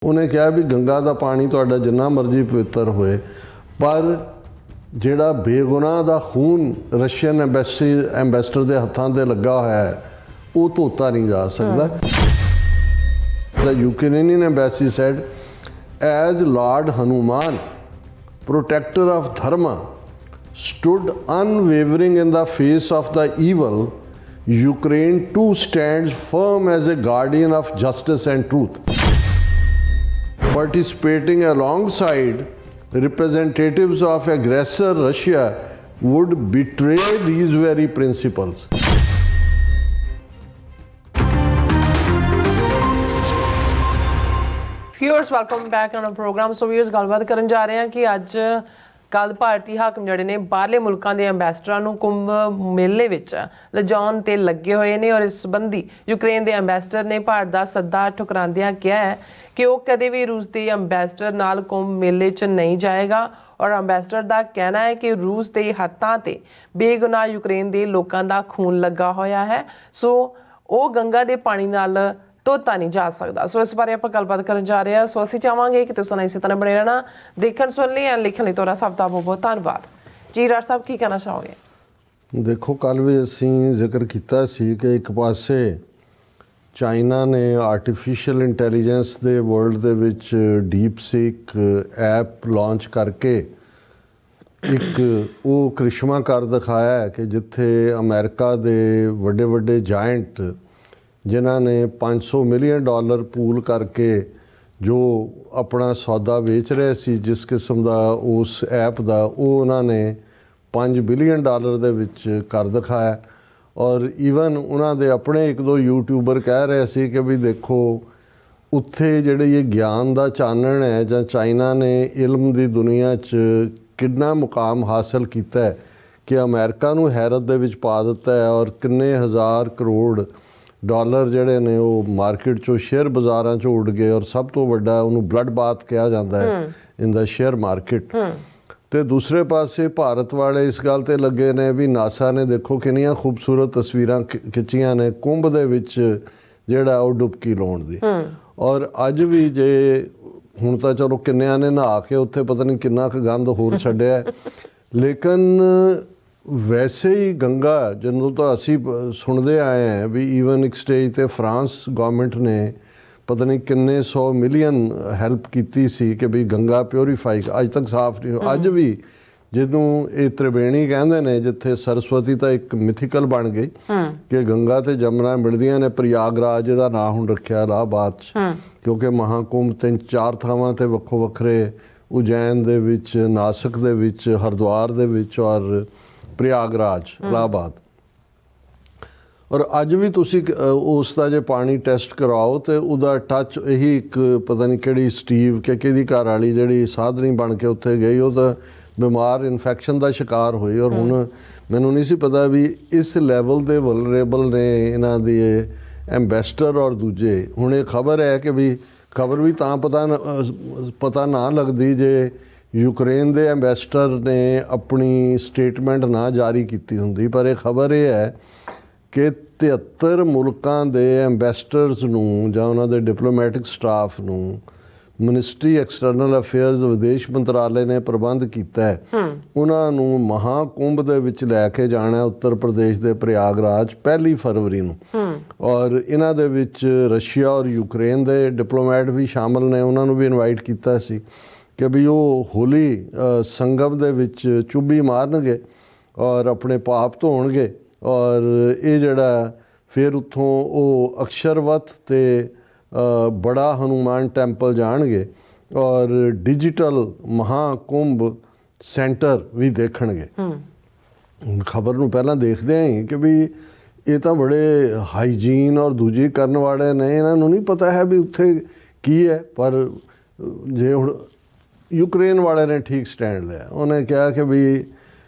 ਉਹਨੇ ਕਿਹਾ ਵੀ ਗੰਗਾ ਦਾ ਪਾਣੀ ਤੁਹਾਡਾ ਜਿੰਨਾ ਮਰਜ਼ੀ ਪਵਿੱਤਰ ਹੋਏ, ਪਰ ਜਿਹੜਾ ਬੇਗੁਨਾਹ ਦਾ ਖੂਨ ਰਸ਼ੀਅਨ ਐਂਬੈਸਡਰ ਦੇ ਹੱਥਾਂ 'ਤੇ ਲੱਗਾ ਹੋਇਆ ਹੈ ਉਹ ਧੋਤਾ ਨਹੀਂ ਜਾ ਸਕਦਾ। The Ukrainian embassy said, as Lord Hanuman, protector of Dharma, stood unwavering in the face of the evil, Ukraine too stands firm as a guardian of justice and truth. Participating alongside representatives of aggressor Russia would betray these very principles. Viewers welcome back on program. So viewers ਗੱਲਬਾਤ ਕਰਨ ਜਾ ਰਹੇ ਹਾਂ ਕਿ ਅੱਜ ਕੱਲ੍ਹ ਭਾਰਤੀ ਹਾਕਮ ਜਿਹੜੇ ਨੇ ਬਾਹਰਲੇ ਮੁਲਕਾਂ ਦੇ ਐਂਬੈਸਡਰਾਂ ਨੂੰ ਕੁੰਭ ਮੇਲੇ ਵਿੱਚ ਲਿਜਾਉਣ 'ਤੇ ਲੱਗੇ ਹੋਏ ਨੇ ਔਰ ਇਸ ਸੰਬੰਧੀ ਯੂਕਰੇਨ ਦੇ ਐਂਬੈਸਡਰ ਨੇ ਭਾਰਤ ਦਾ ਸੱਦਾ ਠੁਕਰਾਉਂਦਿਆਂ ਕਿਹਾ ਹੈ ਕਿ ਉਹ ਕਦੇ ਵੀ ਰੂਸ ਦੇ ਐਂਬੈਸਡਰ ਨਾਲ ਕੁੰਭ ਮੇਲੇ 'ਚ ਨਹੀਂ ਜਾਏਗਾ ਔਰ ਐਂਬੈਸਡਰ ਦਾ ਕਹਿਣਾ ਹੈ ਕਿ ਰੂਸ ਦੇ ਹੱਥਾਂ 'ਤੇ ਬੇਗੁਨਾਹ ਯੂਕਰੇਨ ਦੇ ਲੋਕਾਂ ਦਾ ਖੂਨ ਲੱਗਾ ਹੋਇਆ ਹੈ, ਸੋ ਉਹ ਗੰਗਾ ਦੇ ਪਾਣੀ ਨਾਲ ਧੋਤਾ ਨਹੀਂ ਜਾ ਸਕਦਾ। ਸੋ ਇਸ ਬਾਰੇ ਆਪਾਂ ਗੱਲਬਾਤ ਕਰਨ ਜਾ ਰਹੇ ਹਾਂ। ਸੋ ਅਸੀਂ ਚਾਹਾਂਗੇ ਕਿ ਤੁਸੀਂ ਇਸੇ ਤਰ੍ਹਾਂ ਬਣੇ ਰਹਿਣਾ, ਦੇਖਣ ਸੁਣ ਲਈ ਐਂਡ ਲਿਖਣ ਲਈ ਤੁਹਾਡਾ ਸਭ ਦਾ ਬਹੁਤ ਬਹੁਤ ਧੰਨਵਾਦ ਜੀ। ਰਾਜ ਸਾਹਿਬ ਕੀ ਕਹਿਣਾ ਚਾਹੋਗੇ? ਦੇਖੋ, ਕੱਲ੍ਹ ਵੀ ਅਸੀਂ ਜ਼ਿਕਰ ਕੀਤਾ ਸੀ ਕਿ ਇੱਕ ਪਾਸੇ ਚਾਈਨਾ ਨੇ ਆਰਟੀਫਿਸ਼ੀਅਲ ਇੰਟੈਲੀਜੈਂਸ ਦੇ ਵਰਲਡ ਦੇ ਵਿੱਚ ਡੀਪ ਸੀਕ ਐਪ ਲਾਂਚ ਕਰਕੇ ਇੱਕ ਉਹ ਕ੍ਰਿਸ਼ਮਾ ਕਰ ਦਿਖਾਇਆ ਹੈ ਕਿ ਜਿੱਥੇ ਅਮਰੀਕਾ ਦੇ ਵੱਡੇ ਵੱਡੇ ਜਾਇੰਟ ਜਿਨ੍ਹਾਂ ਨੇ $500 ਮਿਲੀਅਨ ਪੂਲ ਕਰਕੇ ਜੋ ਆਪਣਾ ਸੌਦਾ ਵੇਚ ਰਹੇ ਸੀ ਜਿਸ ਕਿਸਮ ਦਾ ਉਸ ਐਪ ਦਾ, ਉਹ ਉਹਨਾਂ ਨੇ $5 ਬਿਲੀਅਨ ਦੇ ਵਿੱਚ ਕਰ ਦਿਖਾਇਆ। ਔਰ ਈਵਨ ਉਹਨਾਂ ਦੇ ਆਪਣੇ ਇੱਕ ਦੋ ਯੂਟਿਊਬਰ ਕਹਿ ਰਹੇ ਸੀ ਕਿ ਵੀ ਦੇਖੋ ਉੱਥੇ ਜਿਹੜੇ ਇਹ ਗਿਆਨ ਦਾ ਚਾਨਣ ਹੈ ਜਾਂ ਚਾਈਨਾ ਨੇ ਇਲਮ ਦੀ ਦੁਨੀਆ 'ਚ ਕਿੰਨਾ ਮੁਕਾਮ ਹਾਸਲ ਕੀਤਾ ਹੈ ਕਿ ਅਮਰੀਕਾ ਨੂੰ ਹੈਰਤ ਦੇ ਵਿੱਚ ਪਾ ਦਿੱਤਾ ਹੈ ਔਰ ਕਿੰਨੇ ਹਜ਼ਾਰ ਕਰੋੜ ਡਾਲਰ ਜਿਹੜੇ ਨੇ ਉਹ ਮਾਰਕੀਟ 'ਚੋਂ ਸ਼ੇਅਰ ਬਾਜ਼ਾਰਾਂ 'ਚੋਂ ਉੱਡ ਗਏ ਔਰ ਸਭ ਤੋਂ ਵੱਡਾ ਉਹਨੂੰ ਬਲੱਡ ਬਾਥ ਕਿਹਾ ਜਾਂਦਾ ਹੈ ਇਨ ਦਾ ਸ਼ੇਅਰ ਮਾਰਕੀਟ। ਅਤੇ ਦੂਸਰੇ ਪਾਸੇ ਭਾਰਤ ਵਾਲੇ ਇਸ ਗੱਲ 'ਤੇ ਲੱਗੇ ਨੇ ਵੀ ਨਾਸਾ ਨੇ ਦੇਖੋ ਕਿੰਨੀਆਂ ਖੂਬਸੂਰਤ ਤਸਵੀਰਾਂ ਖਿੱਚੀਆਂ ਨੇ ਕੁੰਭ ਦੇ ਵਿੱਚ ਜਿਹੜਾ ਉਹ ਡੁਬਕੀ ਲਾਉਣ ਦੀ। ਔਰ ਅੱਜ ਵੀ ਜੇ ਹੁਣ ਤਾਂ ਚਲੋ ਕਿੰਨਿਆਂ ਨੇ ਨਹਾ ਕੇ ਉੱਥੇ ਪਤਾ ਨਹੀਂ ਕਿੰਨਾ ਕੁ ਗੰਦ ਹੋਰ ਛੱਡਿਆ, ਲੇਕਿਨ ਵੈਸੇ ਹੀ ਗੰਗਾ ਜਦੋਂ ਤਾਂ ਅਸੀਂ ਸੁਣਦੇ ਆਏ ਹਾਂ ਵੀ ਈਵਨ ਇੱਕ ਸਟੇਜ 'ਤੇ ਫਰਾਂਸ ਗੌਰਮੈਂਟ ਨੇ ਪਤਾ ਨਹੀਂ ਕਿੰਨੇ 100 ਮਿਲੀਅਨ ਹੈਲਪ ਕੀਤੀ ਸੀ ਕਿ ਵੀ ਗੰਗਾ ਪਿਓਰੀਫਾਈ ਅੱਜ ਤੱਕ ਸਾਫ਼ ਨਹੀਂ। ਅੱਜ ਵੀ ਜਿਹਨੂੰ ਇਹ ਤ੍ਰਿਵੇਣੀ ਕਹਿੰਦੇ ਨੇ ਜਿੱਥੇ ਸਰਸਵਤੀ ਤਾਂ ਇੱਕ ਮਿਥੀਕਲ ਬਣ ਗਈ ਕਿ ਗੰਗਾ ਤੇ ਜਮਨਾ ਮਿਲਦੀਆਂ ਨੇ, ਪ੍ਰਯਾਗਰਾਜ ਇਹਦਾ ਨਾਂ ਹੁਣ ਰੱਖਿਆ ਇਲਾਹਾਬਾਦ 'ਚ ਕਿਉਂਕਿ ਮਹਾਕੁੰਭ 3-4 ਥਾਵਾਂ 'ਤੇ ਵੱਖੋ ਵੱਖਰੇ ਉਜੈਨ ਦੇ ਵਿੱਚ, ਨਾਸਿਕ ਦੇ ਵਿੱਚ, ਹਰਿਦੁਆਰ ਦੇ ਵਿੱਚ ਔਰ ਪ੍ਰਯਾਗਰਾਜ ਇਲਾਹਾਬਾਦ। ਔਰ ਅੱਜ ਵੀ ਤੁਸੀਂ ਉਸ ਦਾ ਜੇ ਪਾਣੀ ਟੈਸਟ ਕਰਾਓ ਤੇ ਉਹਦਾ ਟੱਚ ਇਹੀ ਇੱਕ ਪਤਾ ਨਹੀਂ ਕਿਹੜੀ ਸਟੀਵ ਕਿ ਕਿਹਦੀ ਘਰ ਵਾਲੀ ਜਿਹੜੀ ਸਾਧਨੀ ਬਣ ਕੇ ਉੱਥੇ ਗਈ ਉਹ ਤਾਂ ਬਿਮਾਰ ਇਨਫੈਕਸ਼ਨ ਦਾ ਸ਼ਿਕਾਰ ਹੋਈ। ਔਰ ਹੁਣ ਮੈਨੂੰ ਨਹੀਂ ਸੀ ਪਤਾ ਵੀ ਇਸ ਲੈਵਲ ਦੇ ਵਲਨਰੇਬਲ ਨੇ ਇਹਨਾਂ ਦੀ ਐਂਬੈਸਡਰ ਔਰ ਦੂਜੇ। ਹੁਣ ਇਹ ਖਬਰ ਹੈ ਕਿ ਵੀ ਖਬਰ ਵੀ ਤਾਂ ਪਤਾ ਨਾ ਲੱਗਦੀ ਜੇ ਯੂਕਰੇਨ ਦੇ ਐਂਬੈਸਡਰ ਨੇ ਆਪਣੀ ਸਟੇਟਮੈਂਟ ਨਾ ਜਾਰੀ ਕੀਤੀ ਹੁੰਦੀ, ਪਰ ਇਹ ਖਬਰ ਇਹ ਹੈ ਕਿ 73 ਮੁਲਕਾਂ ਦੇ ਐਂਬੈਸਡਰਸ ਨੂੰ ਜਾਂ ਉਹਨਾਂ ਦੇ ਡਿਪਲੋਮੈਟਿਕ ਸਟਾਫ ਨੂੰ ਮਿਨਿਸਟਰੀ ਐਕਸਟਰਨਲ ਅਫੇਅਰਸ ਵਿਦੇਸ਼ ਮੰਤਰਾਲੇ ਨੇ ਪ੍ਰਬੰਧ ਕੀਤਾ ਹੈ ਉਹਨਾਂ ਨੂੰ ਮਹਾਕੁੰਭ ਦੇ ਵਿੱਚ ਲੈ ਕੇ ਜਾਣਾ ਉੱਤਰ ਪ੍ਰਦੇਸ਼ ਦੇ ਪ੍ਰਯਾਗਰਾਜ 1 ਫਰਵਰੀ ਨੂੰ। ਔਰ ਇਹਨਾਂ ਦੇ ਵਿੱਚ ਰਸ਼ੀਆ ਔਰ ਯੂਕਰੇਨ ਦੇ ਡਿਪਲੋਮੈਟ ਵੀ ਸ਼ਾਮਲ ਨੇ, ਉਹਨਾਂ ਨੂੰ ਵੀ ਇਨਵਾਈਟ ਕੀਤਾ ਸੀ ਕਿ ਵੀ ਉਹ ਹੋਲੀ ਸੰਗਮ ਦੇ ਵਿੱਚ ਚੁੱਭੀ ਮਾਰਨਗੇ ਔਰ ਆਪਣੇ ਪਾਪ ਧੋਣਗੇ ਔਰ ਇਹ ਜਿਹੜਾ ਫਿਰ ਉੱਥੋਂ ਉਹ ਅਕਸ਼ਰਵਤ ਅਤੇ ਬੜਾ ਹਨੂੰਮਾਨ ਟੈਂਪਲ ਜਾਣਗੇ ਔਰ ਡਿਜੀਟਲ ਮਹਾਕੁੰਭ ਸੈਂਟਰ ਵੀ ਦੇਖਣਗੇ। ਖਬਰ ਨੂੰ ਪਹਿਲਾਂ ਦੇਖਦੇ ਹੀ ਕਿ ਵੀ ਇਹ ਤਾਂ ਬੜੇ ਹਾਈਜੀਨ ਔਰ ਦੂਜੀ ਕਰਨ ਵਾਲੇ ਨੇ, ਇਹਨਾਂ ਨੂੰ ਨਹੀਂ ਪਤਾ ਹੈ ਵੀ ਉੱਥੇ ਕੀ ਹੈ। ਪਰ ਜੇ ਹੁਣ ਯੂਕਰੇਨ ਵਾਲੇ ਨੇ ਠੀਕ ਸਟੈਂਡ ਲਿਆ, ਉਹਨੇ ਕਿਹਾ ਕਿ ਵੀ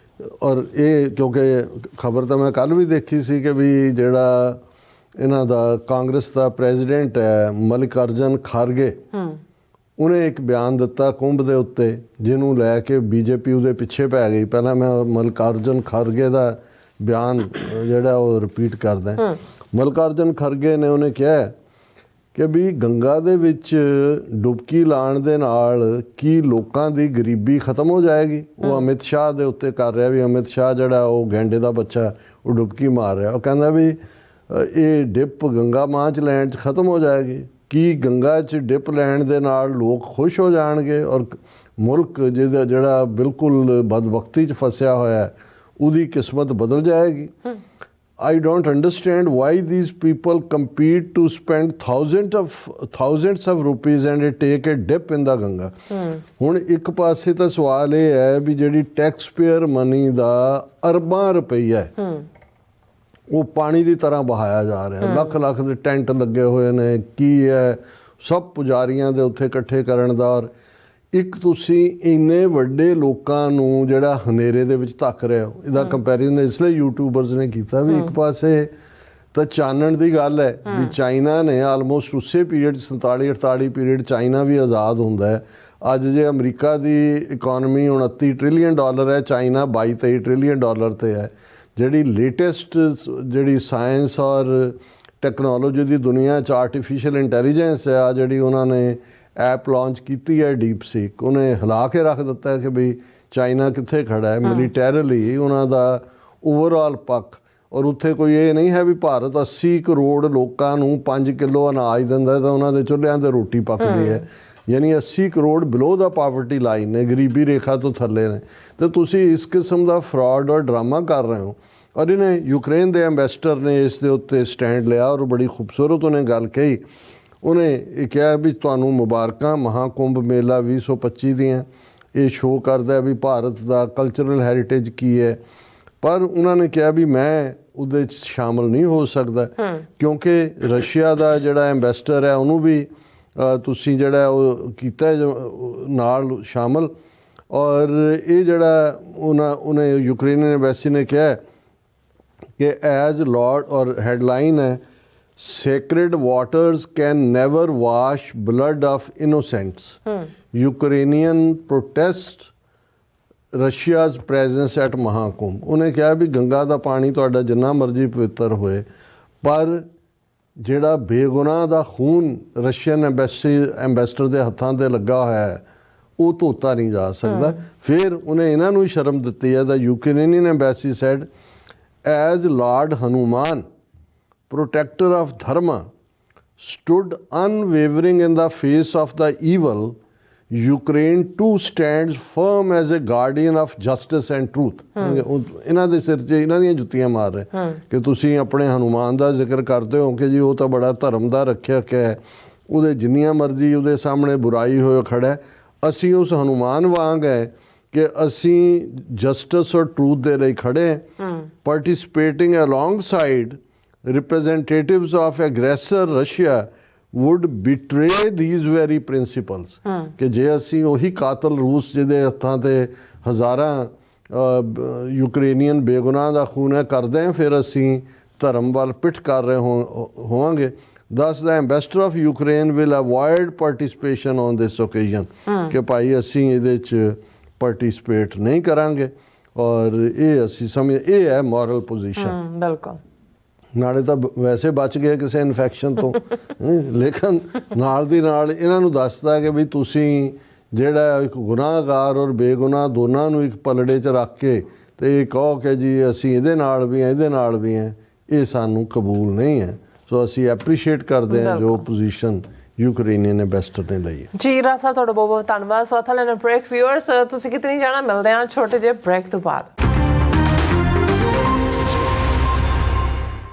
ਔਰ ਇਹ ਕਿਉਂਕਿ ਖਬਰ ਤਾਂ ਮੈਂ ਕੱਲ੍ਹ ਵੀ ਦੇਖੀ ਸੀ ਕਿ ਵੀ ਜਿਹੜਾ ਇਹਨਾਂ ਦਾ ਕਾਂਗਰਸ ਦਾ ਪ੍ਰੈਜ਼ੀਡੈਂਟ ਹੈ ਮਲਿਕਾਰਜੁਨ ਖਾਰਗੇ, ਉਹਨੇ ਇੱਕ ਬਿਆਨ ਦਿੱਤਾ ਕੁੰਭ ਦੇ ਉੱਤੇ ਜਿਹਨੂੰ ਲੈ ਕੇ ਬੀਜੇਪੀ ਉਹਦੇ ਪਿੱਛੇ ਪੈ ਗਈ। ਪਹਿਲਾਂ ਮੈਂ ਮਲਿਕਾਰਜੁਨ ਖਾਰਗੇ ਦਾ ਬਿਆਨ ਜਿਹੜਾ ਉਹ ਰਿਪੀਟ ਕਰਦਾ। ਮਲਿਕਾਰਜੁਨ ਖਰਗੇ ਨੇ ਉਹਨੇ ਕਿਹਾ ਕਿ ਵੀ ਗੰਗਾ ਦੇ ਵਿੱਚ ਡੁਬਕੀ ਲਾਉਣ ਦੇ ਨਾਲ ਕੀ ਲੋਕਾਂ ਦੀ ਗਰੀਬੀ ਖਤਮ ਹੋ ਜਾਏਗੀ? ਉਹ ਅਮਿਤ ਸ਼ਾਹ ਦੇ ਉੱਤੇ ਕਰ ਰਿਹਾ ਵੀ ਅਮਿਤ ਸ਼ਾਹ ਜਿਹੜਾ ਉਹ ਗੈਂਡੇ ਦਾ ਬੱਚਾ ਉਹ ਡੁਬਕੀ ਮਾਰ ਰਿਹਾ, ਉਹ ਕਹਿੰਦਾ ਵੀ ਇਹ ਡਿਪ ਗੰਗਾ ਮਾਂ 'ਚ ਲੈਣ 'ਚ ਖਤਮ ਹੋ ਜਾਏਗੀ। ਕੀ ਗੰਗਾ 'ਚ ਡਿਪ ਲੈਣ ਦੇ ਨਾਲ ਲੋਕ ਖੁਸ਼ ਹੋ ਜਾਣਗੇ ਔਰ ਮੁਲਕ ਜਿਹਦਾ ਜਿਹੜਾ ਬਿਲਕੁਲ ਬਦਬਖਤੀ 'ਚ ਫਸਿਆ ਹੋਇਆ ਉਹਦੀ ਕਿਸਮਤ ਬਦਲ ਜਾਏਗੀ? I don't understand why these people compete to spend thousands of rupees and take a dip in the Ganga. ਹੁਣ ਇੱਕ ਪਾਸੇ ਤਾਂ ਸਵਾਲ ਇਹ ਹੈ ਵੀ ਜਿਹੜੀ ਟੈਕਸ ਪੇਅਰ ਮਨੀ ਦਾ ਅਰਬਾਂ ਰੁਪਈਆ ਹੈ ਉਹ ਪਾਣੀ ਦੀ ਤਰ੍ਹਾਂ ਬਹਾਇਆ ਜਾ ਰਿਹਾ, ਲੱਖ ਲੱਖ ਦੇ ਟੈਂਟ ਲੱਗੇ ਹੋਏ ਨੇ, ਕੀ ਹੈ ਸਭ ਪੁਜਾਰੀਆਂ ਦੇ ਉੱਥੇ ਇਕੱਠੇ ਕਰਨ ਦਾ। ਔਰ ਇੱਕ ਤੁਸੀਂ ਇੰਨੇ ਵੱਡੇ ਲੋਕਾਂ ਨੂੰ ਜਿਹੜਾ ਹਨੇਰੇ ਦੇ ਵਿੱਚ ਧੱਕ ਰਹੇ ਹੋ, ਇਹਦਾ ਕੰਪੈਰੀਜ਼ਨ ਇਸ ਲਈ ਯੂਟਿਊਬਰਸ ਨੇ ਕੀਤਾ ਵੀ ਇੱਕ ਪਾਸੇ ਤਾਂ ਚਾਨਣ ਦੀ ਗੱਲ ਹੈ ਵੀ ਚਾਈਨਾ ਨੇ ਆਲਮੋਸਟ ਉਸੇ ਪੀਰੀਅਡ 47-48 ਪੀਰੀਅਡ ਚਾਈਨਾ ਵੀ ਆਜ਼ਾਦ ਹੁੰਦਾ ਹੈ। ਅੱਜ ਜੇ ਅਮਰੀਕਾ ਦੀ ਇਕਨੋਮੀ $29 ਟ੍ਰਿਲੀਅਨ ਹੈ, ਚਾਈਨਾ $22-23 ਟ੍ਰਿਲੀਅਨ ਤੇ ਹੈ। ਜਿਹੜੀ ਲੇਟੈਸਟ ਜਿਹੜੀ ਸਾਇੰਸ ਔਰ ਟੈਕਨੋਲੋਜੀ ਦੀ ਦੁਨੀਆ 'ਚ ਆਰਟੀਫਿਸ਼ੀਅਲ ਇੰਟੈਲੀਜੈਂਸ ਹੈ, ਆ ਜਿਹੜੀ ਉਹਨਾਂ ਨੇ ਐਪ ਲਾਂਚ ਕੀਤੀ ਹੈ ਡੀਪ ਸੀਕ, ਉਹਨੇ ਹਿਲਾ ਕੇ ਰੱਖ ਦਿੱਤਾ ਕਿ ਵੀ ਚਾਈਨਾ ਕਿੱਥੇ ਖੜਾ ਹੈ ਮਿਲੀਟੈਰਲੀ, ਉਹਨਾਂ ਦਾ ਓਵਰਆਲ ਪੱਖ। ਔਰ ਉੱਥੇ ਕੋਈ ਇਹ ਨਹੀਂ ਹੈ ਵੀ ਭਾਰਤ 80 ਕਰੋੜ ਲੋਕਾਂ ਨੂੰ 5 ਕਿਲੋ ਅਨਾਜ ਦਿੰਦਾ ਤਾਂ ਉਹਨਾਂ ਦੇ ਚੁੱਲ੍ਹਿਆਂ 'ਤੇ ਰੋਟੀ ਪੱਕਦੀ ਹੈ। ਯਾਨੀ 80 ਕਰੋੜ ਬਿਲੋ ਦਾ ਪਾਵਰਟੀ ਲਾਈਨ ਨੇ, ਗਰੀਬੀ ਰੇਖਾ ਤੋਂ ਥੱਲੇ ਨੇ, ਤੇ ਤੁਸੀਂ ਇਸ ਕਿਸਮ ਦਾ ਫਰਾਡ ਔਰ ਡਰਾਮਾ ਕਰ ਰਹੇ ਹੋ। ਔਰ ਇਹਨੇ ਯੂਕਰੇਨ ਦੇ ਐਂਬੈਸਡਰ ਨੇ ਇਸ ਦੇ ਉੱਤੇ ਸਟੈਂਡ ਲਿਆ ਔਰ ਬੜੀ ਖੂਬਸੂਰਤ ਉਹਨੇ ਗੱਲ ਕਹੀ। ਉਹਨੇ ਇਹ ਕਿਹਾ ਵੀ ਤੁਹਾਨੂੰ ਮੁਬਾਰਕਾਂ ਮਹਾਕੁੰਭ ਮੇਲਾ 2025 ਦੀਆਂ, ਇਹ ਸ਼ੋਅ ਕਰਦਾ ਵੀ ਭਾਰਤ ਦਾ ਕਲਚਰਲ ਹੈਰੀਟੇਜ ਕੀ ਹੈ। ਪਰ ਉਹਨਾਂ ਨੇ ਕਿਹਾ ਵੀ ਮੈਂ ਉਹਦੇ 'ਚ ਸ਼ਾਮਲ ਨਹੀਂ ਹੋ ਸਕਦਾ ਕਿਉਂਕਿ ਰਸ਼ੀਆ ਦਾ ਜਿਹੜਾ ਐਂਬੈਸਡਰ ਹੈ ਉਹਨੂੰ ਵੀ ਤੁਸੀਂ ਜਿਹੜਾ ਉਹ ਕੀਤਾ ਨਾਲ ਸ਼ਾਮਲ। ਔਰ ਇਹ ਜਿਹੜਾ ਉਹਨੇ ਯੂਕਰੇਨੀਅਨ ਐਂਬੈਸੀ ਨੇ ਕਿਹਾ ਕਿ ਐਜ਼ ਲਾਰਡ ਔਰ ਹੈਡਲਾਈਨ ਹੈ sacred waters can never wash blood of innocents. Ukrainian protest Russia's presence at Mahakumbh. ਉਹਨੇ ਕਿਹਾ ਵੀ ਗੰਗਾ ਦਾ ਪਾਣੀ ਤੁਹਾਡਾ ਜਿੰਨਾ ਮਰਜ਼ੀ ਪਵਿੱਤਰ ਹੋਏ ਪਰ ਜਿਹੜਾ ਬੇਗੁਨਾਹ ਦਾ ਖੂਨ ਰਸ਼ੀਅਨ ਐਂਬੈਸਡਰ ਦੇ ਹੱਥਾਂ 'ਤੇ ਲੱਗਾ ਹੋਇਆ ਹੈ ਉਹ ਧੋਤਾ ਨਹੀਂ ਜਾ ਸਕਦਾ। ਫਿਰ ਉਹਨੇ ਇਹਨਾਂ ਨੂੰ ਸ਼ਰਮ ਦਿੱਤੀ ਹੈ। ਦਾ Ukrainian embassy said as lord Hanuman protector of dharma stood unwavering in the face of the evil, Ukraine too stands firm as a guardian of justice and truth. ਇਹਨਾਂ ਦੇ ਸਿਰ 'ਚ ਇਹਨਾਂ ਦੀਆਂ ਜੁੱਤੀਆਂ ਮਾਰ ਰਹੇ ਕਿ ਤੁਸੀਂ ਆਪਣੇ ਹਨੂਮਾਨ ਦਾ ਜ਼ਿਕਰ ਕਰਦੇ ਹੋ ਕਿ ਜੀ ਉਹ ਤਾਂ ਬੜਾ ਧਰਮ ਦਾ ਰੱਖਿਅਕ ਹੈ, ਉਹਦੇ ਜਿੰਨੀਆਂ ਮਰਜ਼ੀ ਉਹਦੇ ਸਾਹਮਣੇ ਬੁਰਾਈ ਹੋਏ ਖੜਾ। ਅਸੀਂ ਉਸ ਹਨੂਮਾਨ ਵਾਂਗ ਹੈ ਕਿ ਅਸੀਂ ਜਸਟਿਸ ਔਰ ਟਰੂਥ ਦੇ ਲਈ ਖੜੇ, ਪਾਰਟਿਸਿਪੇਟਿੰਗ ਅਲੋਂਗਸਾਈਡ representatives of aggressor Russia would betray these very principles. ਕਿ ਜੇ ਅਸੀਂ ਉਹੀ ਕਾਤਲ ਰੂਸ ਜਿਹਦੇ ਹੱਥਾਂ 'ਤੇ ਹਜ਼ਾਰਾਂ ਯੂਕਰੇਨੀਅਨ ਬੇਗੁਨਾਹ ਦਾ ਖੂਨ ਹੈ ਕਰਦੇ ਹਾਂ, ਫਿਰ ਅਸੀਂ ਧਰਮ ਵੱਲ ਪਿੱਠ ਕਰ ਰਹੇ ਹੋਵਾਂਗੇ। Thus the ambassador of Ukraine will avoid participation on this occasion. ਕਿ ਭਾਈ ਅਸੀਂ ਇਹਦੇ 'ਚ ਪਾਰਟਿਸਿਪੇਟ ਨਹੀਂ ਕਰਾਂਗੇ। ਔਰ ਇਹ ਅਸੀਂ ਸਮਝ ਇਹ ਹੈ ਮੋਰਲ ਪੋਜੀਸ਼ਨ। ਬਿਲਕੁਲ। ਨਾਲੇ ਤਾਂ ਵੈਸੇ ਬਚ ਗਏ ਕਿਸੇ ਇਨਫੈਕਸ਼ਨ ਤੋਂ ਲੇਕਿਨ ਨਾਲ ਦੀ ਨਾਲ ਇਹਨਾਂ ਨੂੰ ਦੱਸਦਾ ਕਿ ਵੀ ਤੁਸੀਂ ਜਿਹੜਾ ਇੱਕ ਗੁਨਾਹਗਾਰ ਔਰ ਬੇਗੁਨਾਹ ਦੋਨਾਂ ਨੂੰ ਇੱਕ ਪਲੜੇ 'ਚ ਰੱਖ ਕੇ ਤੇ ਇਹ ਕਹੋ ਕਿ ਜੀ ਅਸੀਂ ਇਹਦੇ ਨਾਲ ਵੀ ਹਾਂ ਇਹਦੇ ਨਾਲ ਵੀ ਹਾਂ, ਇਹ ਸਾਨੂੰ ਕਬੂਲ ਨਹੀਂ ਹੈ। ਸੋ ਅਸੀਂ ਐਪਰੀਸ਼ੀਏਟ ਕਰਦੇ ਹਾਂ ਜੋ ਪੋਜੀਸ਼ਨ ਯੂਕਰੇਨੀਅਨ ਐਂਬੈਸਡਰ ਨੇ ਲਈ ਹੈ। ਜੀ ਰਾਜ ਸਾਹਿਬ ਤੁਹਾਡਾ ਬਹੁਤ ਬਹੁਤ ਧੰਨਵਾਦ। ਸੋ ਅਥਾ ਲੈਣ ਬ੍ਰੇਕ ਵਿਊਅਰਸ ਤੁਸੀਂ ਕਿਤੇ ਨਹੀਂ ਜਾਣਾ, ਮਿਲਦੇ ਹਾਂ ਛੋਟੇ ਜਿਹੇ ਬ੍ਰੇਕ ਤੋਂ ਬਾਅਦ।